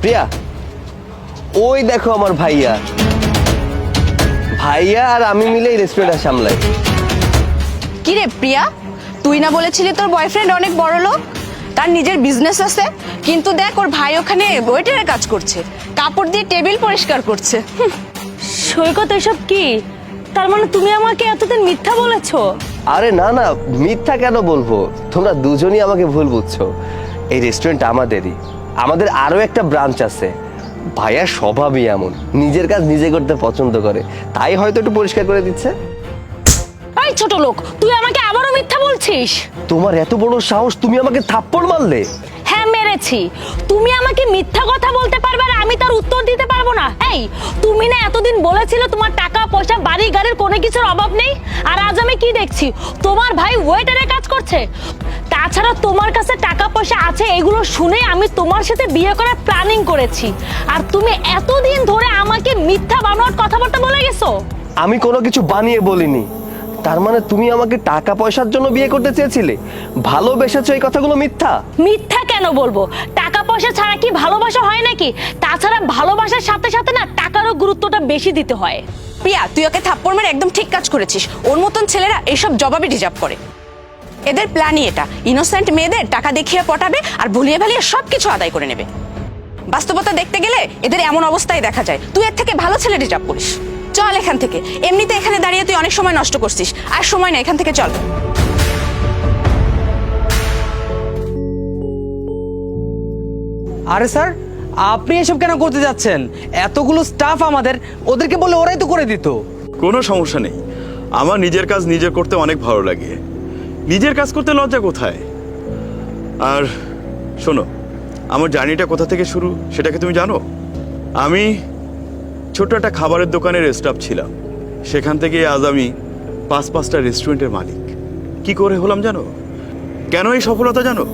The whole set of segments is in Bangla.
প্রিয়া, ওই দেখো আমার ভাইয়া। ভাইয়া আর আমি মিলে রেস্টুরেন্ট সামলাই। কি রে প্রিয়া, তুই না বলেছিলি তোর বয়ফ্রেন্ড অনেক বড় লোক, তার নিজের বিজনেস আছে, কিন্তু দেখ ওর ভাই ওখানে ওয়েটারের কাজ করছে, কাপড় দিয়ে টেবিল পরিষ্কার করছে। সৈকত, এসব কি? তার মানে তুমি আমাকে এতদিন মিথ্যা বলেছো? আরে না না, মিথ্যা কেন বলবো, তোমরা দুজনই আমাকে ভুল বুঝছো। এই রেস্টুরেন্ট আমাদেরই, আমাদের আরো একটা ব্রাঞ্চ আছে। ভাইয়ার স্বভাবই এমন, নিজের কাজ নিজে করতে পছন্দ করে, তাই হয়তো একটু পরিষ্কার করে দিচ্ছে। এই ছোট লোক, তুই আমাকে আবারও মিথ্যা বলছিস? তোমার এত বড় সাহস, তুমি আমাকে থাপ্পড় মারলে? হ্যাঁ মেরেছি। তুমি আমাকে মিথ্যা কথা বলতে পারবে আর আমি তার উত্তর দিতে পারবো না? এই, তুমি না এতদিন বলেছিলে তোমার টাকা পয়সা বাড়ি গাড়ির কোনো কিছুর অভাব নেই, আর আজ আমি কি দেখছি, তোমার ভাই ওয়েটারে কাজ করছে। তাছাড়া তোমার কাছে টাকা পয়সা আছে এগুলো শুনে আমি তোমার সাথে বিয়ে করার প্ল্যানিং করেছি, আর তুমি এতদিন ধরে আমাকে মিথ্যা বানোয়াট কথাবার্তা বলে গেছো। আমি কোনো কিছু বানিয়ে বলিনি। তার মানে তুমি আমাকে টাকা পয়সার জন্য বিয়ে করতে চেয়েছিলে, ভালোবেসেছো, এই কথাগুলো মিথ্যা? মিথ্যা কেন বলবো? টাকা পয়সা ছাড়া কি ভালোবাসা হয় নাকি? তাছাড়া ভালোবাসার সাথে সাথে না টাকারও গুরুত্বটা বেশি দিতে হয়। প্রিয়া, তুই ওকে থাপ্পড় মেরে একদম ঠিক কাজ করেছিস। ওর মতন ছেলেরা এইসব জবাবে ডিজার্ভ করে। এদের প্ল্যানই এটা, ইনোসেন্ট মেয়েদের টাকা দেখিয়ে পটাবে আর ভুলিয়ে ভালিয়ে সবকিছু আদায় করে নেবে। বাস্তবতা দেখতে গেলে এদের এমন অবস্থায় দেখা যায়। তুই এর থেকে ভালো ছেলে ডিজার্ভ করিস। চল এখান থেকে, এমনিতে এখানে দাঁড়িয়ে তুই অনেক সময় নষ্ট করছিস, আর সময় না, এখান থেকে চল। আরে স্যার, আপনি এসব কেন করতে যাচ্ছেন? এতগুলো স্টাফ আমাদের, ওদেরকে বলে ওরাই তো করে দিত। কোনো সমস্যা নেই, আমার নিজের কাজ নিজে করতে অনেক ভালো লাগে। নিজের কাজ করতে লজ্জা কোথায়? আর শোনো, আমার জার্নিটা কোথা থেকে শুরু সেটাকে তুমি জানো? আমি ছোট্ট একটা খাবারের দোকানের স্টাফ ছিলাম, সেখান থেকে আজ আমি 5-5টা রেস্টুরেন্টের মালিক। কি করে হলাম জানো? কেন এই সফলতা জানো?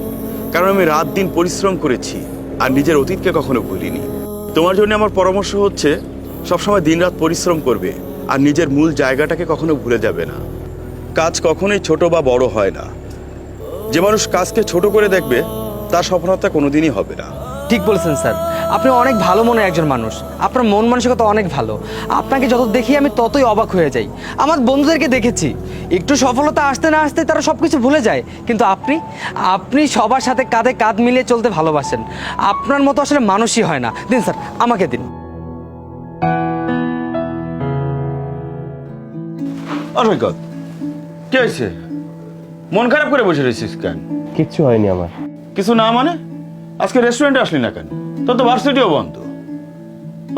কারণ আমি রাত দিন পরিশ্রম করেছি আর নিজের অতীতকে কখনো ভুলিনি। তোমার জন্য আমার পরামর্শ হচ্ছে, সবসময় দিনরাত পরিশ্রম করবে আর নিজের মূল জায়গাটাকে কখনো ভুলে যাবে না। কাজ কখনোই ছোট বা বড় হয় না। যে মানুষ কাজকে ছোট করে দেখবে তার সফলতা কোনোদিনই হবে না। ঠিক বলেছেন স্যার, আপনি অনেক ভালো মনের একজন মানুষ, আপনার মন মানসিকতা অনেক ভালো। আপনাকে যত দেখি আমি ততই অবাক হয়ে যাই। আমার বন্ধুদেরকে দেখেছি, একটু সফলতা আসতে না আসতে তারা সব কিছু ভুলে যায়, কিন্তু আপনি সবার সাথে কাঁধে কাঁধ মিলিয়ে চলতে ভালোবাসেন। আপনার মতো আসলে মানুষই হয় না। দিন স্যার, আমাকে দিন। অসৈকত, কি হয়েছে? মন খারাপ করে বসে রয়েছিস কেন? কিচ্ছু হয়নি আমার। কিছু না মানে? আজকে রেস্টুরেন্টে আসলি না কেন? তোর তো ভার্সিটিও বন্ধ।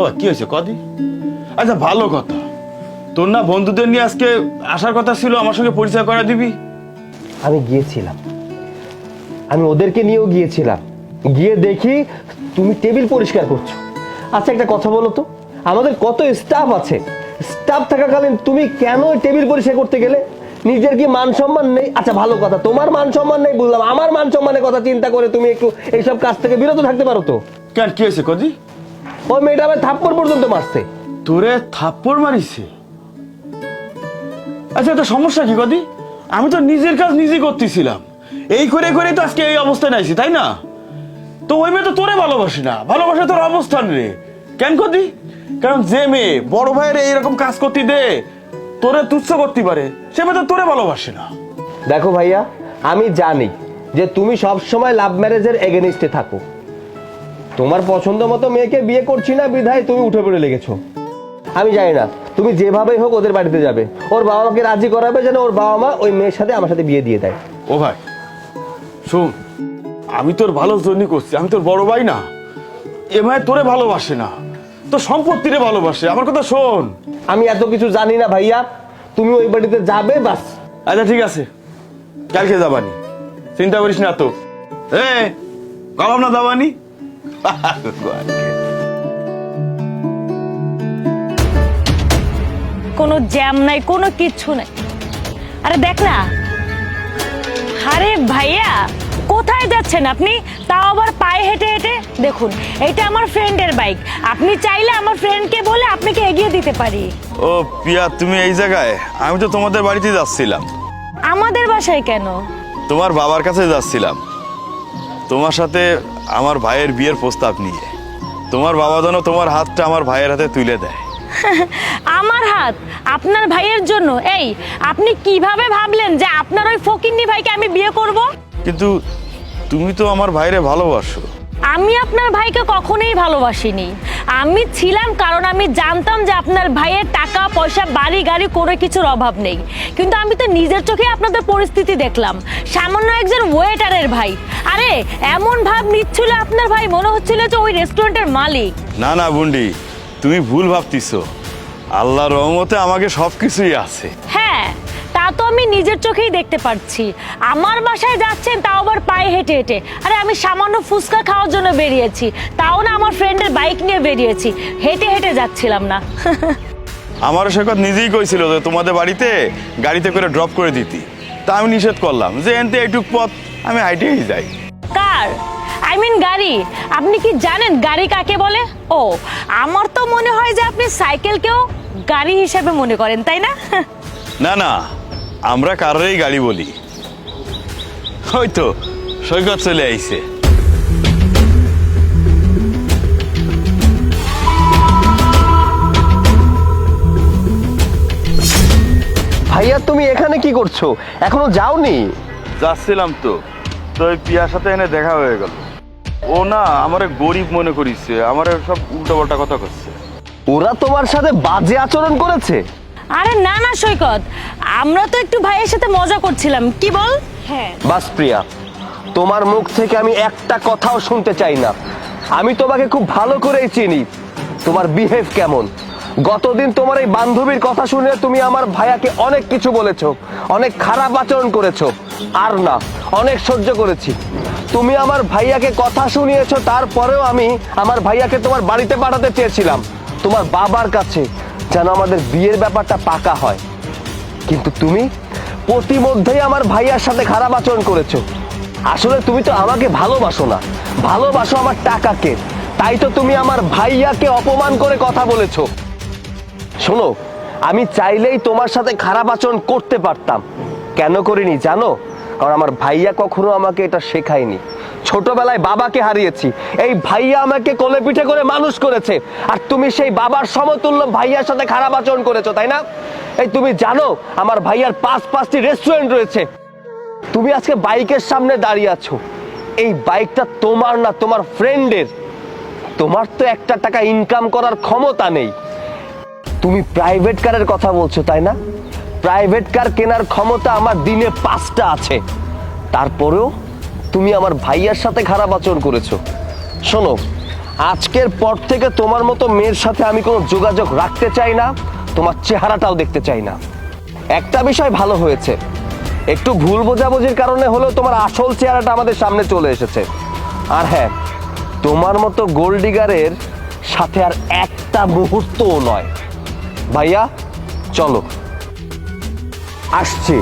ও কি হয়েছে কদি? আচ্ছা ভালো কথা, তোর না বন্ধুদের নিয়ে আজকে আসার কথা ছিল, আমার সঙ্গে পরিচয় করে দিবি। আমি গিয়েছিলাম, আমি ওদেরকে নিয়েও গিয়েছিলাম, গিয়ে দেখি তুমি টেবিল পরিষ্কার করছো। আচ্ছা একটা কথা বলো তো, আমাদের কত স্টাফ আছে, স্টাফ থাকাকালীন তুমি কেন টেবিল পরিষ্কার করতে গেলে? নিজের কি মান সম্মান নেই? আচ্ছা ভালো কথা, তোমার মান সম্মান নেই বুঝলাম, আমার মান সম্মানের কথা চিন্তা করে তুমি একটু এইসব কাজ থেকে বিরত থাকতে পারো তো। কেন, কি হয়েছে কদি? ওই মেয়েটা আমার থাপ্পড় পর্যন্ত মারছে। তোরে থাপ্পড় মারিছে? আচ্ছা এটা সমস্যা কি কদি? আমি তো নিজের কাজ নিজে করতেছিলাম, এই করে করে তো আজকে এই অবস্থায় নাইছি, তাই না? তো ওই মেয়ে তো তোরে ভালোবাসি না, ভালোবাসে তোর অবস্থান রে। কেন কদি? কারণ যে মেয়ে বড় ভাইয়ের এইরকম কাজ করতে দে, তোরে তুচ্ছ করতে পারে, সে মেয়ে তো তোরে ভালোবাসে না। দেখো ভাইয়া, আমি জানি যে তুমি সব সময় লাভ ম্যারেজের এগেনিস্টে থাকো। তোমার পছন্দ মতো মেয়েকে বিয়ে করছি না বিধায় তুমি উঠে পড়ে লেগেছো। আমি জানি না, তুমি যেভাবেই হোক ওদের বাড়িতে যাবে, ওর বাবা মাকে রাজি করাবে যেন ওর বাবা মা ওই মেয়ের সাথে আমার সাথে বিয়ে দিয়ে দেয়। ও ভাই শোন, আমি তোর ভালোর জন্যই করছি, আমি তোর বড় ভাই না? এ মায়ের তোরে ভালোবাসে না, তোর সম্পত্তিরে ভালোবাসে। আমার কথা শোন। আমি এত কিছু জানি না ভাইয়া, তুমি ওই বাড়িতে যাবে বাস। আচ্ছা ঠিক আছে, কালকে যাবানি, চিন্তা করিস না তো। কলাম না যাবানি। কোনো জ্যাম নাই, কোনো কিচ্ছু নাই। আরে দেখ না, আরে ভাইয়া কোথায় যাচ্ছেন আপনি? তাও আবার পায়ে হেঁটে হেঁটে। দেখুন, এটা আমার ফ্রেন্ডের বাইক, আপনি চাইলে আমার ফ্রেন্ডকে বলে আপনাকে এগিয়ে দিতে পারি। ও পিয়া, তুমি এই জায়গায়? আমি তো তোমাদের বাড়িতে যাচ্ছিলাম। আমাদের বাসায় কেন? তোমার বাবার কাছে যাচ্ছিলাম, তোমার সাথে আমার ভাইয়ের বিয়ের প্রস্তাব নিয়ে। তোমার বাবা যেন তোমার হাতটা আমার ভাইয়ের হাতে তুলে দেয়। আমার হাত আপনার ভাইয়ের জন্য? এই, আপনি কিভাবে ভাবলেন যে আপনার ওই ফকিন্নি ভাইকে আমি বিয়ে করব? কিন্তু তুমি তো আমার ভাইরে ভালোবাসো। আমি আপনার ভাইকে কখনোই ভালোবাসিনি। আমি ছিলাম কারণ আমি জানতাম যে আপনার ভাইয়ের টাকা পয়সা বাড়ি গাড়ি কোনো কিছুর অভাব নেই। কিন্তু আমি তো নিজের চোখে আপনাদের পরিস্থিতি দেখলাম, সামান্য একজন ওয়েটারের ভাই। আরে এমন ভাব নিচ্ছিল আপনার ভাই, মনে হচ্ছিল যে ওই রেস্টুরেন্টের মালিক। না না বুন্ডি, তুমি ভুল ভাবতিছো। আল্লাহর রহমতে আমাকে সব কিছুই আছে। হ্যাঁ, তা তো আমি নিজের চোখেই দেখতে পাচ্ছি। আমার বাসায় যাচ্ছেন তাও আবার পায়ে হেঁটে হেঁটে। আরে আমি সামান্য ফুচকা খাওয়ার জন্য বেরিয়েছি, তাও না আমার ফ্রেন্ডের বাইক নিয়ে বেরিয়েছি, হেঁটে হেঁটে যাচ্ছিলাম না। আমারও সে কথা নিজেই কইছিল যে তোমাদের বাড়িতে গাড়িতে করে ড্রপ করে দিতি। তা আমি নিষেধ করলাম যে এনতে এইটুক পথ আমি হাইটেই যাই। কার? আই মিন গাড়ি। আপনি কি জানেন গাড়ি কাকে বলে? ও, আমার তো মনে হয় যে আপনি সাইকেলকেও গাড়ি হিসেবে মনে করেন, তাই না? না না, আমরা কারেরই গাড়ি বলি। হয়তো সৈকত চলে আইছে। ভাইয়া তুমি এখানে কি করছো? এখনো যাওনি? যাচ্ছিলাম তো, তো ওই পিয়ার সাথে এনে দেখা হয়ে গেল। ও না আমারে গরিব মনে করিছে, আমারে সব উল্টাপাল্টা কথা করছে। ওরা তোমার সাথে বাজে আচরণ করেছে? আরে না না সৈকত, আমরা তো একটু ভাইয়ের সাথে মজা করছিলাম, কি বল? হ্যাঁ। বাস প্রিয়া, তোমার মুখ থেকে আমি একটা কথাও শুনতে চাই না। আমি তোমাকে খুব ভালো করেই চিনি, তোমার বিহেভ কেমন। গতদিন তোমার এই বান্ধবীর কথা শুনে তুমি আমার ভাইয়াকে অনেক কিছু বলেছো, অনেক খারাপ আচরণ করেছো। আর না, অনেক সহ্য করেছি। তুমি আমার ভাইয়াকে কথা শুনিয়েছো, তারপরেও আমি আমার ভাইয়াকে তোমার বাড়িতে পাঠাতে চেয়েছিলাম, তোমার বাবার কাছে, যেন আমাদের বিয়ের ব্যাপারটা পাকা হয়। কিন্তু তুমি প্রতিমধ্যেই আমার ভাইয়ার সাথে খারাপ আচরণ করেছো। আসলে তুমি তো আমাকে ভালোবাসো না, ভালোবাসো আমার টাকাকে। তাই তো তুমি আমার ভাইয়াকে অপমান করে কথা বলেছো। শোনো, আমি চাইলেই তোমার সাথে খারাপ আচরণ করতে পারতাম। কেন করিনি জানো? কারণ আমার ভাইয়া কখনো আমাকে এটা শেখায়নি। ছোটবেলায় বাবাকে হারিয়েছি, এই ভাইয়া আমাকে কোলে পিঠে করে মানুষ করেছে। আর তুমি সেই বাবার সমতুল্য ভাইয়ার সাথে খারাপ আচরণ করেছো, তাই না? এই তুমি জানো আমার ভাইয়ার 5-5টি রেস্টুরেন্ট রয়েছে। তুমি আজকে বাইকের সামনে দাঁড়িয়ে আছো, এই বাইকটা তোমার না, তোমার ফ্রেন্ডের। তোমার তো একটা টাকা ইনকাম করার ক্ষমতা নেই। তুমি প্রাইভেট কারের কথা বলছো, তাই না? প্রাইভেট কার কেনার ক্ষমতা আমার দিনে 5টা আছে। তারপরেও তুমি আমার ভাইয়ার সাথে খারাপ আচরণ করেছো। শোনো, আজকের পর থেকে তোমার মতো মেয়ের সাথে আমি কোনো যোগাযোগ রাখতে চাই না, তোমার চেহারাটাও দেখতে চাই না। একটা বিষয় ভালো হয়েছে, একটু ভুল বোঝাবুঝির কারণে হলেও তোমার আসল চেহারাটা আমাদের সামনে চলে এসেছে। আর হ্যাঁ, তোমার মতো গোল্ড ডিগারের সাথে আর একটা মুহূর্তও নয়। ভাইয়া চলো, আসছি।